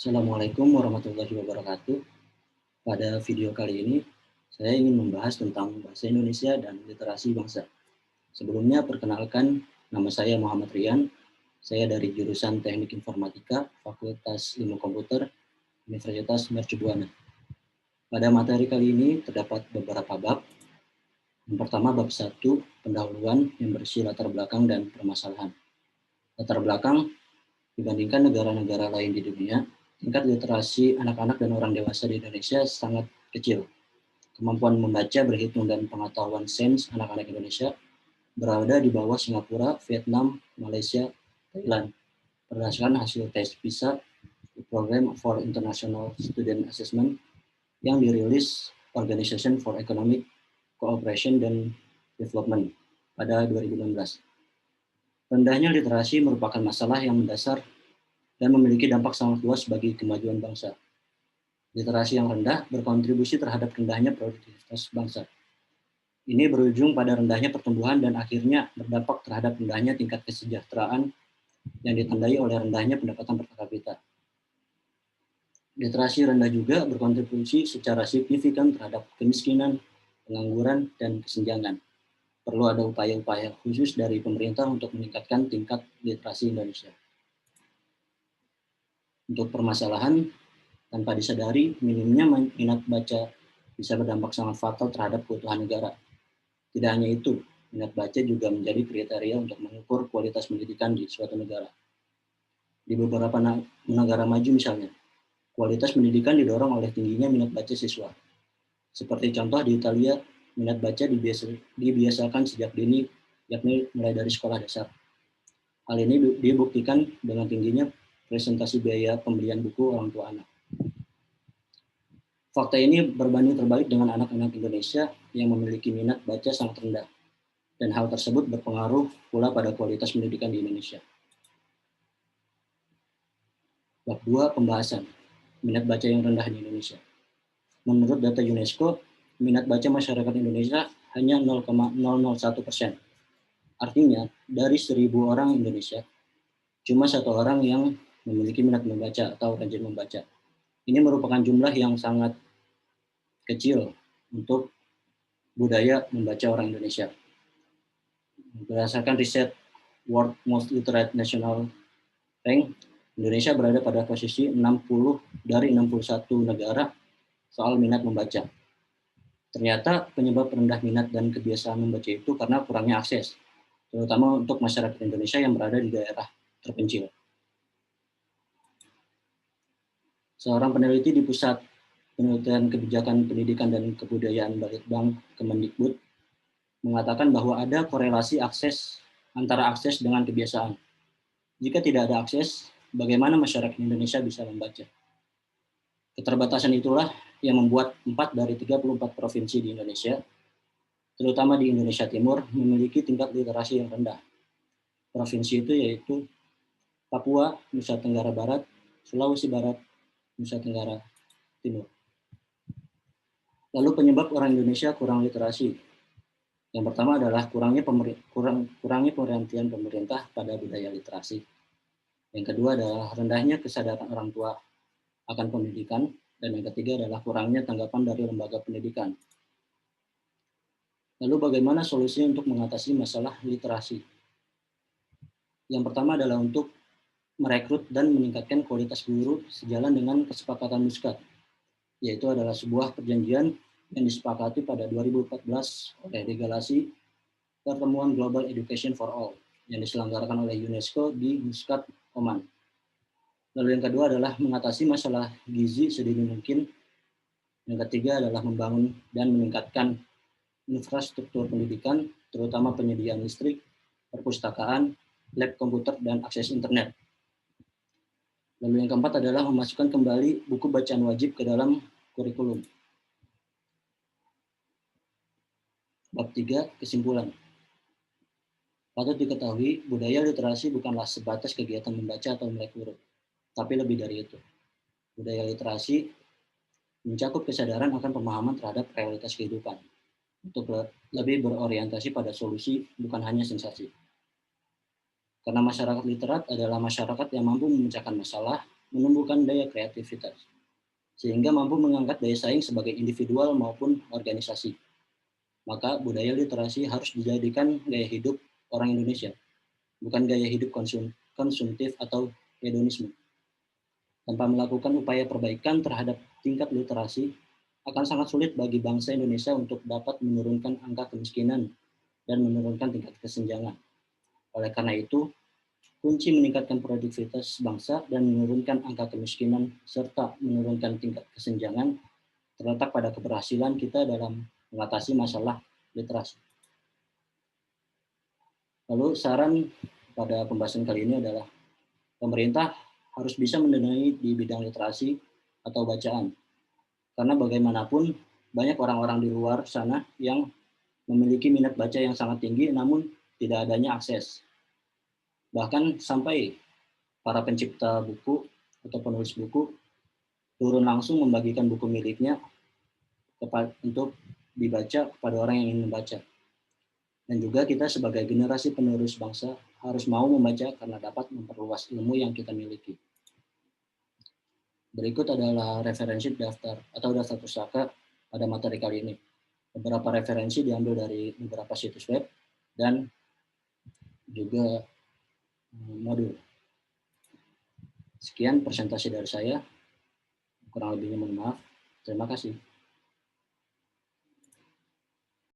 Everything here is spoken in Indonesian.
Assalamualaikum warahmatullahi wabarakatuh. Pada video kali ini, saya ingin membahas tentang bahasa Indonesia dan literasi bangsa. Sebelumnya, perkenalkan, nama saya Muhammad Rian. Saya dari jurusan Teknik Informatika, Fakultas Ilmu Komputer, Universitas Mercubuana. Pada materi kali ini terdapat beberapa bab. Yang pertama, bab 1, pendahuluan yang berisi latar belakang dan permasalahan. Latar belakang, dibandingkan negara-negara lain di dunia, tingkat literasi anak-anak dan orang dewasa di Indonesia sangat kecil. Kemampuan membaca, berhitung, dan pengetahuan sains anak-anak Indonesia berada di bawah Singapura, Vietnam, Malaysia, Thailand. Berdasarkan hasil tes PISA, Program for International Student Assessment yang dirilis Organization for Economic Cooperation dan Development pada 2016. Rendahnya literasi merupakan masalah yang mendasar dan memiliki dampak sangat luas bagi kemajuan bangsa. Literasi yang rendah berkontribusi terhadap rendahnya produktivitas bangsa. Ini berujung pada rendahnya pertumbuhan dan akhirnya berdampak terhadap rendahnya tingkat kesejahteraan yang ditandai oleh rendahnya pendapatan per kapita. Literasi rendah juga berkontribusi secara signifikan terhadap kemiskinan, pengangguran, dan kesenjangan. Perlu ada upaya-upaya khusus dari pemerintah untuk meningkatkan tingkat literasi Indonesia. Untuk permasalahan, tanpa disadari, minimnya minat baca bisa berdampak sangat fatal terhadap keutuhan negara. Tidak hanya itu, minat baca juga menjadi kriteria untuk mengukur kualitas pendidikan di suatu negara. Di beberapa negara maju misalnya, kualitas pendidikan didorong oleh tingginya minat baca siswa. Seperti contoh di Italia, minat baca dibiasakan sejak dini, yakni mulai dari sekolah dasar. Hal ini dibuktikan dengan tingginya presentasi biaya pembelian buku orang tua anak. Fakta ini berbanding terbalik dengan anak-anak Indonesia yang memiliki minat baca sangat rendah, dan hal tersebut berpengaruh pula pada kualitas pendidikan di Indonesia. Bab 2, pembahasan minat baca yang rendah di Indonesia. Menurut data UNESCO, minat baca masyarakat Indonesia hanya 0,001%. Artinya, dari 1.000 orang Indonesia, cuma 1 orang yang memiliki minat membaca atau rajin membaca. Ini merupakan jumlah yang sangat kecil untuk budaya membaca orang Indonesia. Berdasarkan riset World Most Literate National Rank, Indonesia berada pada posisi 60 dari 61 negara soal minat membaca. Ternyata penyebab rendah minat dan kebiasaan membaca itu karena kurangnya akses, terutama untuk masyarakat Indonesia yang berada di daerah terpencil. Seorang peneliti di Pusat Penelitian Kebijakan Pendidikan dan Kebudayaan Balitbang Kemendikbud mengatakan bahwa ada korelasi antara akses dengan kebiasaan. Jika tidak ada akses, bagaimana masyarakat Indonesia bisa membaca? Keterbatasan itulah yang membuat 4 dari 34 provinsi di Indonesia, terutama di Indonesia Timur, memiliki tingkat literasi yang rendah. Provinsi itu yaitu Papua, Nusa Tenggara Barat, Sulawesi Barat, Nusa Tenggara Timur. Lalu penyebab orang Indonesia kurang literasi. Yang pertama adalah kurangnya perhatian pemerintah pada budaya literasi. Yang kedua adalah rendahnya kesadaran orang tua akan pendidikan. Dan yang ketiga adalah kurangnya tanggapan dari lembaga pendidikan. Lalu bagaimana solusi untuk mengatasi masalah literasi? Yang pertama adalah untuk merekrut dan meningkatkan kualitas guru sejalan dengan kesepakatan Muscat, yaitu adalah sebuah perjanjian yang disepakati pada 2014 oleh Delegasi Pertemuan Global Education for All yang diselenggarakan oleh UNESCO di Muscat, Oman. Lalu yang kedua adalah mengatasi masalah gizi sedini mungkin. Yang ketiga adalah membangun dan meningkatkan infrastruktur pendidikan, terutama penyediaan listrik, perpustakaan, lab komputer, dan akses internet. Lalu yang keempat adalah memasukkan kembali buku bacaan wajib ke dalam kurikulum. Bab 3, kesimpulan. Patut diketahui, budaya literasi bukanlah sebatas kegiatan membaca atau melek huruf, tapi lebih dari itu. Budaya literasi mencakup kesadaran akan pemahaman terhadap realitas kehidupan, untuk lebih berorientasi pada solusi, bukan hanya sensasi. Karena masyarakat literat adalah masyarakat yang mampu memecahkan masalah, menumbuhkan daya kreativitas, sehingga mampu mengangkat daya saing sebagai individual maupun organisasi. Maka budaya literasi harus dijadikan gaya hidup orang Indonesia, bukan gaya hidup konsumtif atau hedonisme. Tanpa melakukan upaya perbaikan terhadap tingkat literasi, akan sangat sulit bagi bangsa Indonesia untuk dapat menurunkan angka kemiskinan dan menurunkan tingkat kesenjangan. Oleh karena itu, kunci meningkatkan produktivitas bangsa dan menurunkan angka kemiskinan serta menurunkan tingkat kesenjangan terletak pada keberhasilan kita dalam mengatasi masalah literasi. Lalu saran pada pembahasan kali ini adalah pemerintah harus bisa mendanai di bidang literasi atau bacaan. Karena bagaimanapun banyak orang-orang di luar sana yang memiliki minat baca yang sangat tinggi namun tidak adanya akses. Bahkan sampai para pencipta buku atau penulis buku turun langsung membagikan buku miliknya untuk dibaca kepada orang yang ingin membaca. Dan juga kita sebagai generasi penerus bangsa harus mau membaca karena dapat memperluas ilmu yang kita miliki. Berikut adalah referensi daftar atau daftar pustaka pada materi kali ini. Beberapa referensi diambil dari beberapa situs web dan juga modul. Sekian presentasi dari saya. Kurang lebihnya mohon maaf. Terima kasih.